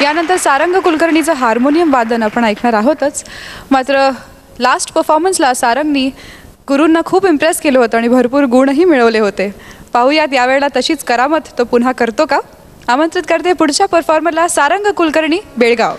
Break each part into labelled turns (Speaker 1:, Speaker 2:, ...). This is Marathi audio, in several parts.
Speaker 1: यानंतर सारंग कुलकर्णीचं हार्मोनियम वादन आपण ऐकणार आहोतच, मात्र लास्ट परफॉर्मन्सला सारंगनी गुरूंना खूप इम्प्रेस केलं होतं आणि भरपूर गुणही मिळवले होते. पाहूयात यावेळेला तशीच करामत तो पुन्हा करतो का. आमंत्रित करते पुढच्या परफॉर्मरला, सारंग कुलकर्णी, बेळगाव.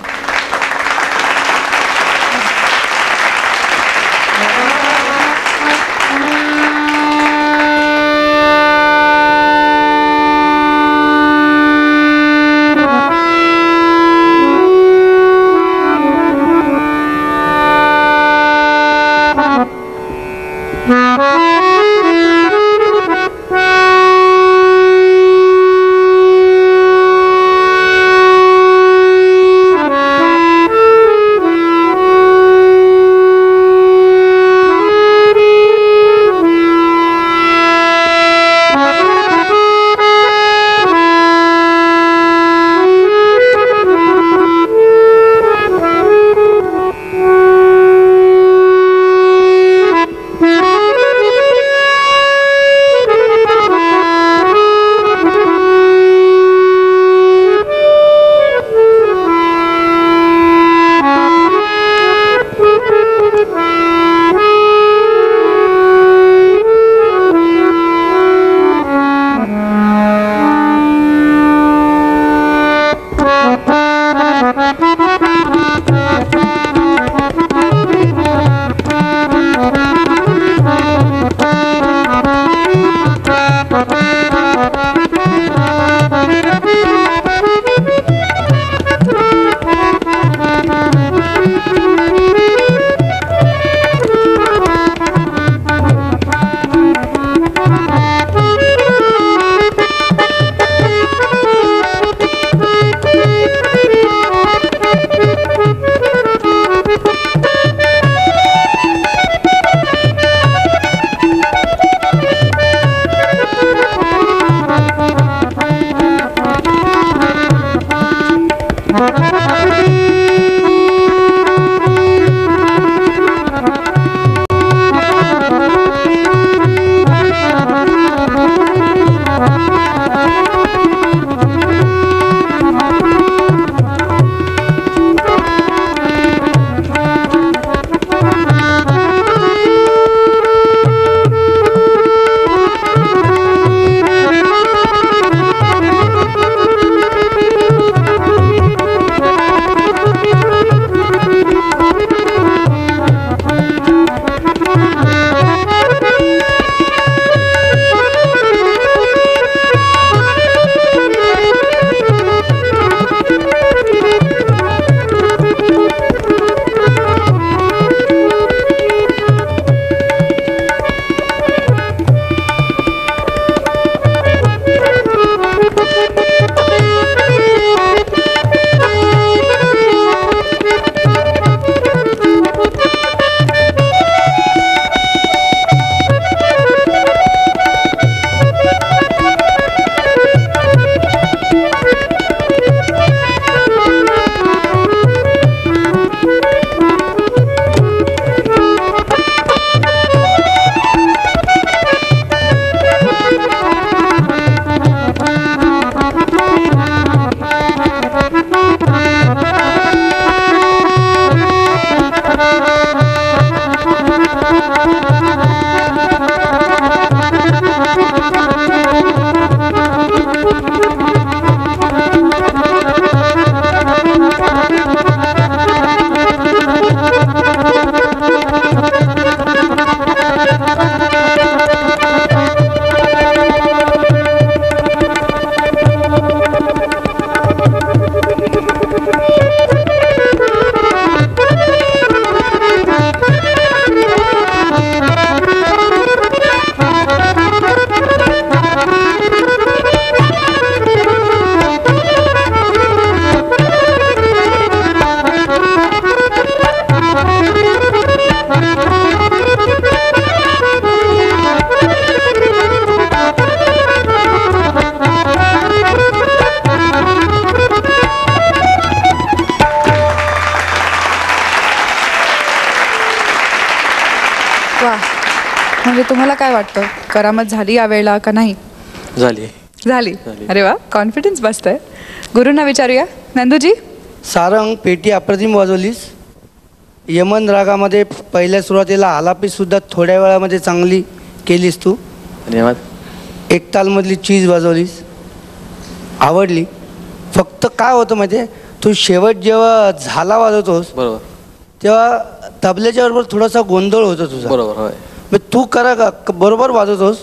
Speaker 2: वा, म्हणजे तुम्हाला काय वाटतं, करामत झाली यावेळेला का नाही?
Speaker 3: झाली.
Speaker 2: अरे वा, कॉन्फिडन्स बसतंय. गुरूंना विचारूया. नंदूजी,
Speaker 3: सारंग, पेटी अप्रतिम वाजवलीस. यमन रागामध्ये पहिल्या सुरुवातीला आलापीसुद्धा थोड्या वेळामध्ये चांगली केलीस तू.
Speaker 4: धन्यवाद.
Speaker 3: एक तालमधली चीज वाजवलीस, आवडली. फक्त काय होतं माहिती आहे, तू शेवट जेव्हा झाला वाजवतोस
Speaker 4: बरोबर
Speaker 3: तेव्हा तबल्याच्या बरोबर थोडासा गोंधळ होतो तुझा.
Speaker 4: बरोबर होय.
Speaker 3: मग तू करा का बरोबर वाजवतोस,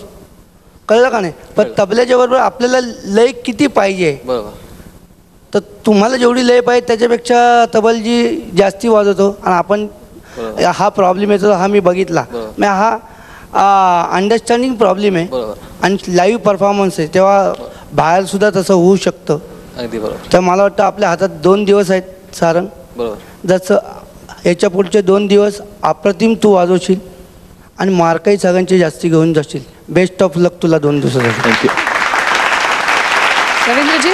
Speaker 3: कळलं का नाही. पण तबल्याच्या बरोबर आपल्याला लय किती पाहिजे,
Speaker 4: बरोबर.
Speaker 3: तर तुम्हाला जेवढी लय पाहिजे त्याच्यापेक्षा तबलजी जास्ती वाजवतो. आणि आपण हा प्रॉब्लेम येतो हा मी बघितला. मग हा अंडरस्टँडिंग प्रॉब्लेम आहे.
Speaker 4: बरोबर.
Speaker 3: आणि लाईव्ह परफॉर्मन्स आहे तेव्हा बाहेरसुद्धा तसं होऊ शकतं.
Speaker 4: अगदी बरोबर.
Speaker 3: तर मला वाटतं आपल्या हातात 2 दिवस आहेत सारंग.
Speaker 4: बरोबर.
Speaker 3: जसं याच्या पुढचे 2 दिवस अप्रतिम तू वाजवशील आणि मार्कही सगळ्यांचे जास्ती घेऊन जाशील. बेस्ट ऑफ लक तुला 2 दिवसासाठी.
Speaker 4: थँक्यू.
Speaker 1: रवींद्रजी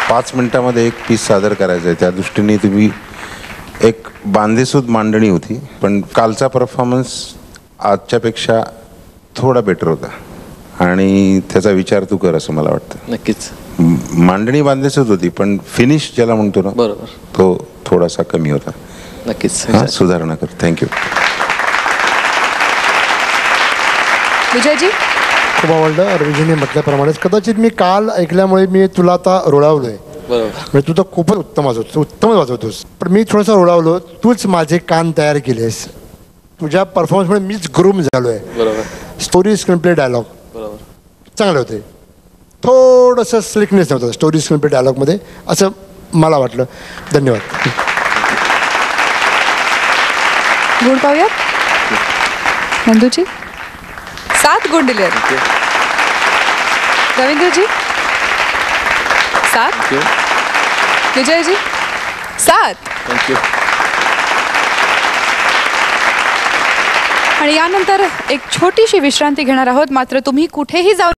Speaker 5: 5 मिनिटामध्ये एक पीस सादर करायचं आहे, त्या दृष्टीने तुम्ही एक बांधेसूद मांडणी होती. पण कालचा परफॉर्मन्स आजच्यापेक्षा थोडा बेटर होता आणि त्याचा विचार तू कर असं मला वाटतं.
Speaker 4: नक्कीच.
Speaker 5: मांडणी बांधेसूद होती पण फिनिश ज्याला म्हणतो ना
Speaker 4: बरोबर.
Speaker 5: तो थोडासा कमी होता.
Speaker 4: नक्कीच.
Speaker 5: हां, सुधारणा कर. थँक्यू.
Speaker 1: विजयजी
Speaker 6: खूप आवडलं. रवीजीने म्हटल्याप्रमाणेच कदाचित मी काल ऐकल्यामुळे मी तुला आता रोळावलोय.
Speaker 4: बरोबर.
Speaker 6: म्हणजे तू तर खूपच उत्तम वाजवतोस, उत्तमच वाजवतोस. पण मी थोडंसं रोळावलो. तूच माझे कान तयार केलेस. तुझ्या परफॉर्मन्समुळे मीच ग्रूम झालो आहे.
Speaker 4: बरोबर.
Speaker 6: स्टोरी स्क्रीन प्ले डायलॉग
Speaker 4: बरोबर.
Speaker 6: चांगले होते. थोडंसं स्लिकनेस नव्हतं स्टोरी स्क्रीन प्ले डायलॉगमध्ये असं मला वाटलं. धन्यवाद.
Speaker 1: गुण पाहूयात. नंदूजी 7 गुण दिले आहेत. रवींद्रजी 7.
Speaker 4: थँक्यू.
Speaker 1: विजयजी 7.
Speaker 4: थँक्यू.
Speaker 1: आणि यानंतर एक छोटीशी विश्रांती घेणार आहोत. मात्र तुम्ही कुठेही जाऊ